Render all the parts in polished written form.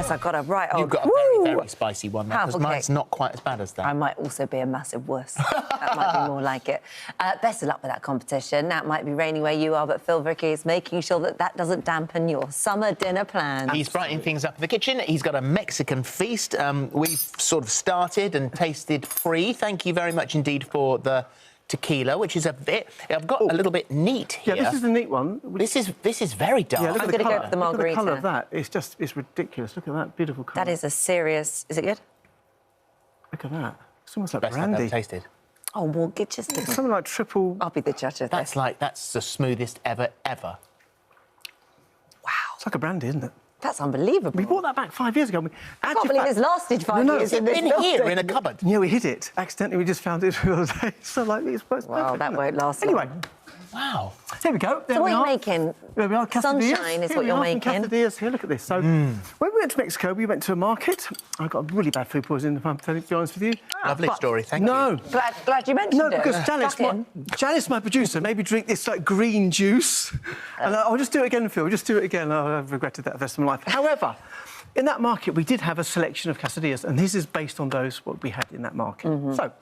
Yes, I've got a right old... You've got a very, very spicy one, because mine's not quite as bad as that. I might also be a massive wuss. That might be more like it. Best of luck with that competition. Now, it might be raining where you are, but Phil Vickery is making sure that that doesn't dampen your summer dinner plans. He's brightening things up in the kitchen. He's got a Mexican feast. We've sort of started and tasted free. Thank you very much indeed for the tequila, which is a bit... I've got a little bit neat here. Yeah, this is the neat one. This is very dark. Yeah, I'm going to go for the margarita. Look at the colour of that. It's ridiculous. Look at that beautiful colour. That is a serious... Is it good? Look at that. It's almost like Best brandy. I've ever tasted. Oh, well, just... It's something like triple... I'll be the judge of this. That's the smoothest ever. Wow. It's like a brandy, isn't it? That's unbelievable. We bought that back 5 years ago. I can't believe it's lasted 5 years in this in here, in a cupboard. Yeah, we hid it. Accidentally, we just found it the other day. So, like, it's perfect. Well, that won't last Anyway. long. Wow. There we go. So what are you making? There we are, quesadillas. Sunshine is what you're making. Quesadillas. Here, look at this. So, when we went to Mexico, we went to a market. I got really bad food poisoning, if I'm to be honest with you. Lovely story, thank you. No. Glad you mentioned it. No, because Janice, my producer, made me drink this, like, green juice. And I'll just do it again, Phil. Just do it again. Oh, I've regretted that the rest of my life. However, in that market, we did have a selection of quesadillas, and this is based on what we had in that market. So,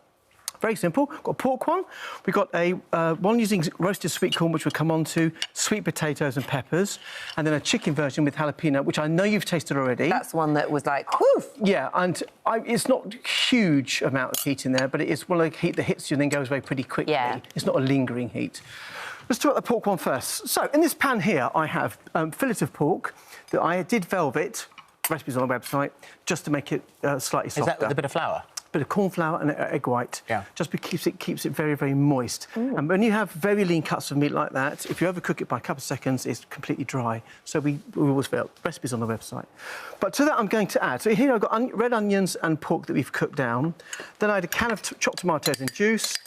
very simple. Got a pork one. We got a one using roasted sweet corn, which we'll come on to, sweet potatoes and peppers, and then a chicken version with jalapeno, which I know you've tasted already. That's one that was like, whoof! Yeah, and it's not huge amount of heat in there, but it is one of the heat that hits you and then goes away pretty quickly. Yeah. It's not a lingering heat. Let's talk about the pork one first. So, in this pan here, I have fillet of pork that I did velvet, recipes on the website, just to make it slightly softer. Is that with a bit of flour? Bit of corn flour and egg white. Yeah. Just keeps it very, very moist. And when you have very lean cuts of meat like that, if you overcook it by a couple of seconds, it's completely dry. So we always felt recipes on the website. But to that, I'm going to add. So here I've got red onions and pork that we've cooked down. Then I had a can of chopped tomatoes in juice.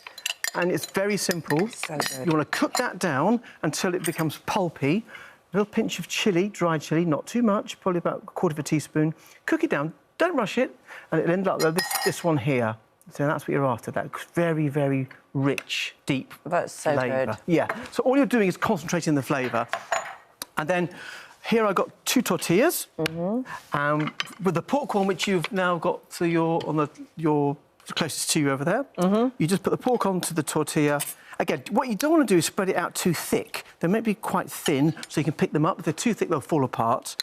And it's very simple. So good. You want to cook that down until it becomes pulpy. A little pinch of chilli, dried chilli, not too much, probably about a quarter of a teaspoon. Cook it down. Don't rush it, and it'll end up like this one here. So that's what you're after, that very, very rich, deep That's so flavour. good. Yeah, so all you're doing is concentrating the flavour. And then here I've got 2 tortillas, with the pork one, which you've now got to your closest to you over there. You just put the pork onto the tortilla. Again, what you don't want to do is spread it out too thick. They may be quite thin, so you can pick them up. If they're too thick, they'll fall apart.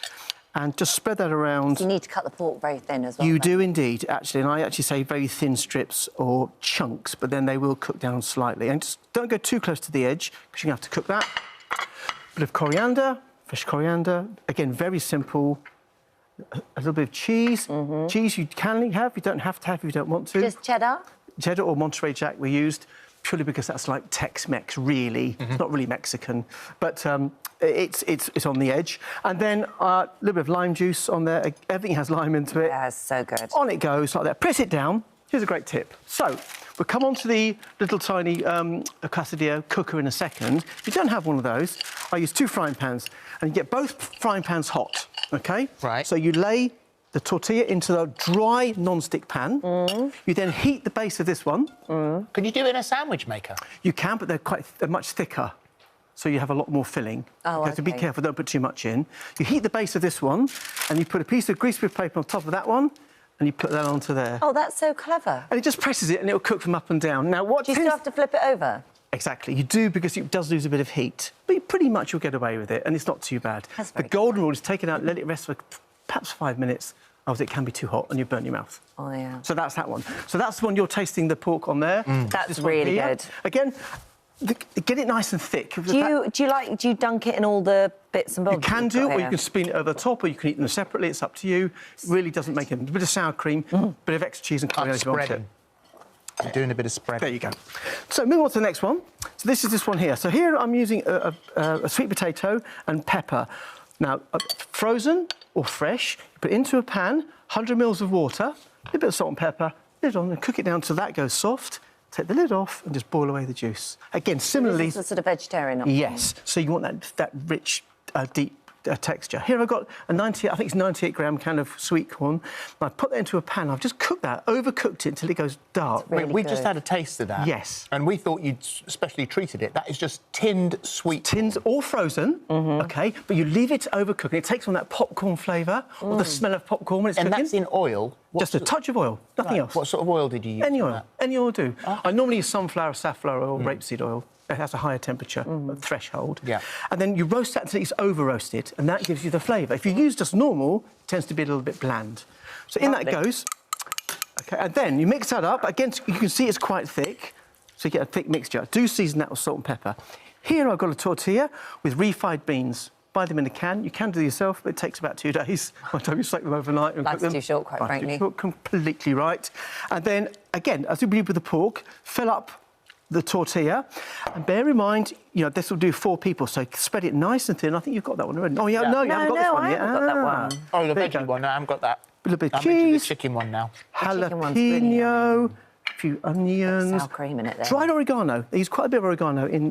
And just spread that around. You need to cut the pork very thin as well. You do indeed, actually, and I actually say very thin strips or chunks, but then they will cook down slightly. And just don't go too close to the edge, because you're going to have to cook that. A bit of coriander, fresh coriander. Again, very simple. A little bit of cheese. Cheese you can have, you don't have to have if you don't want to. Just cheddar? Cheddar or Monterey Jack we used, purely because that's like Tex-Mex, really. It's not really Mexican, but it's on the edge. And then a little bit of lime juice on there. Everything has lime into it. Yeah, it's so good. On it goes, like that. Press it down. Here's a great tip. So, we'll come on to the little tiny quesadilla cooker in a second. If you don't have one of those, I use 2 frying pans, and you get both frying pans hot, OK? Right. So you lay the tortilla into the dry non-stick pan. You then heat the base of this one. Can you do it in a sandwich maker? You can, but they're much thicker, so you have a lot more filling. Oh, you have to be careful, don't put too much in. You heat the base of this one, and you put a piece of greaseproof paper on top of that one, and you put that onto there. Oh, that's so clever. And it just presses it, and it'll cook from up and down. Now, what Do you still have to flip it over? Exactly, you do, because it does lose a bit of heat. But pretty much you'll get away with it, and it's not too bad. That's The very golden rule is take it out, let it rest for perhaps 5 minutes, otherwise it can be too hot and you burn your mouth. Oh, yeah. So that's that one. So that's the one you're tasting the pork on there. That's This one really here. good. Again, get it nice and thick. Do you dunk it in all the bits and bobs? You can do, or you can spoon it over the top, or you can eat them separately. It's up to you. It really doesn't make a bit of sour cream, bit of extra cheese and coriander if you want it. Spreading. I'm doing a bit of spread. There you go. So moving on to the next one. So this is this one here. So here I'm using a sweet potato and pepper. Now, frozen or fresh, you put it into a pan, 100 ml of water, a little bit of salt and pepper, lid on, and cook it down until that goes soft. Take the lid off and just boil away the juice. Again, similarly... This is a sort of vegetarian option. Yes. So you want that rich, deep texture. Here I've got a 98-gram can of sweet corn. I put that into a pan. I've just cooked that, overcooked it until it goes dark. Really we good. just had a taste of that. Yes. And we thought you'd specially treated it. That is just tinned sweet. Tins or frozen, OK, but you leave it overcooking. It takes on that popcorn flavour or the smell of popcorn when it's And cooking. that's in oil? Just a touch of oil, nothing else. What sort of oil did you use? Any for oil, that? any oil will do. I normally use sunflower, safflower or rapeseed oil. It has a higher temperature threshold. Yeah. And then you roast that until it's over-roasted, and that gives you the flavour. If you use just normal, it tends to be a little bit bland. So in that goes. OK, and then you mix that up. Again, you can see it's quite thick, so you get a thick mixture. Do season that with salt and pepper. Here I've got a tortilla with refried beans. Buy them in a can. You can do it yourself, but it takes about 2 days by the time you soak them overnight and cook Life's them. too short, quite frankly. Completely right. And then, again, as we do with the pork, fill up the tortilla. And bear in mind, you know, this will do 4 people, so spread it nice and thin. I think you've got that one already. Oh, yeah, no, you haven't got this one yet. I haven't got that one. Oh, the There you veggie go. one. No, I haven't got that. A little bit of I'm into the cheese. chicken one now. chicken one's really Jalapeno, a few onions. Sour cream in it there. Dried oregano. They use quite a bit of oregano in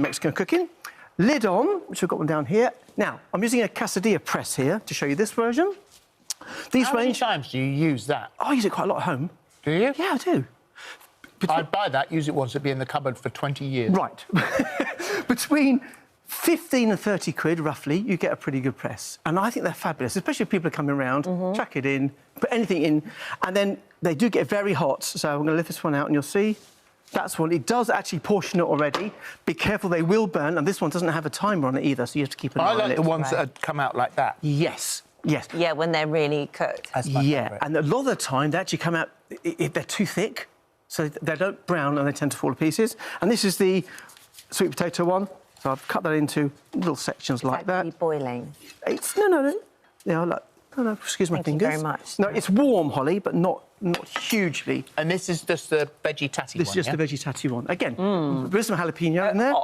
Mexican cooking. Lid on, which I've got one down here. Now, I'm using a Quesadilla Press here to show you this version. These How many range... times do you use that? I use it quite a lot at home. Do you? Yeah, I do. I'd buy that, use it once, it'd be in the cupboard for 20 years. Right. Between 15 and 30 quid, roughly, you get a pretty good press. And I think they're fabulous, especially if people are coming around, chuck it in, put anything in, and then they do get very hot. So I'm going to lift this one out and you'll see. That's one. It does actually portion it already. Be careful, they will burn. And this one doesn't have a timer on it either, so you have to keep an eye I on like it. the ones that had come out like that. Yes, yes. Yeah, when they're really cooked. That's my favourite. And a lot of the time, they actually come out, they're too thick, so they don't brown and they tend to fall to pieces. And this is the sweet potato one. So I've cut that into little sections like that. It's boiling. It's, no. Yeah, look. No, excuse my Thank you fingers. very much. No, it's warm, Holly, but not hugely. And this is just the veggie tatty This one, is just yeah? the veggie tatty one. Again, there's some jalapeno in there.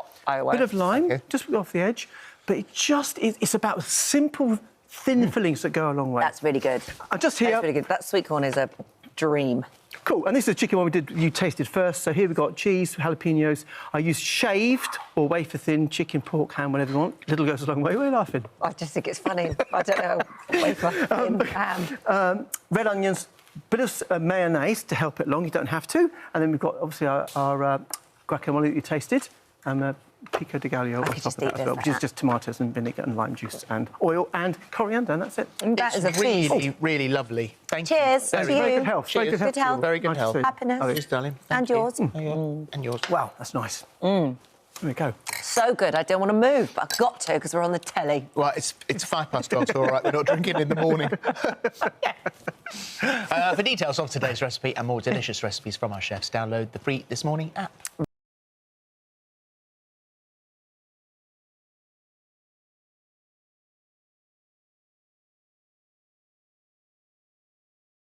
Bit of lime, Okay. just off the edge. But it's about simple, thin fillings that go a long way. That's really good. And just here... That's really good. That sweet corn is a dream. Cool, and this is the chicken one you tasted first. So here we've got cheese, jalapenos. I use shaved or wafer-thin chicken, pork, ham, whatever you want. Little goes a long way. Why are you laughing? I just think it's funny. I don't know. Wafer, thin, ham. Red onions, bit of mayonnaise to help it along. You don't have to. And then we've got, obviously, our guacamole that you tasted. And pico de gallo on could top just of that eat as well, this which is like just tomatoes and vinegar and lime juice and oil and coriander, and that's it. And that is a feast. really, really lovely. Thank Cheers you. to Very you. good health. Very Cheers. good health. Good health. Very good Nice health. food. Happiness. Cheers, darling. And Thank you. yours. And yours. Wow, that's nice. There we go. So good. I don't want to move, but I've got to because we're on the telly. Well, it's 12, so all right, we're not drinking in the morning. For details of today's recipe and more delicious recipes from our chefs, download the free This Morning app.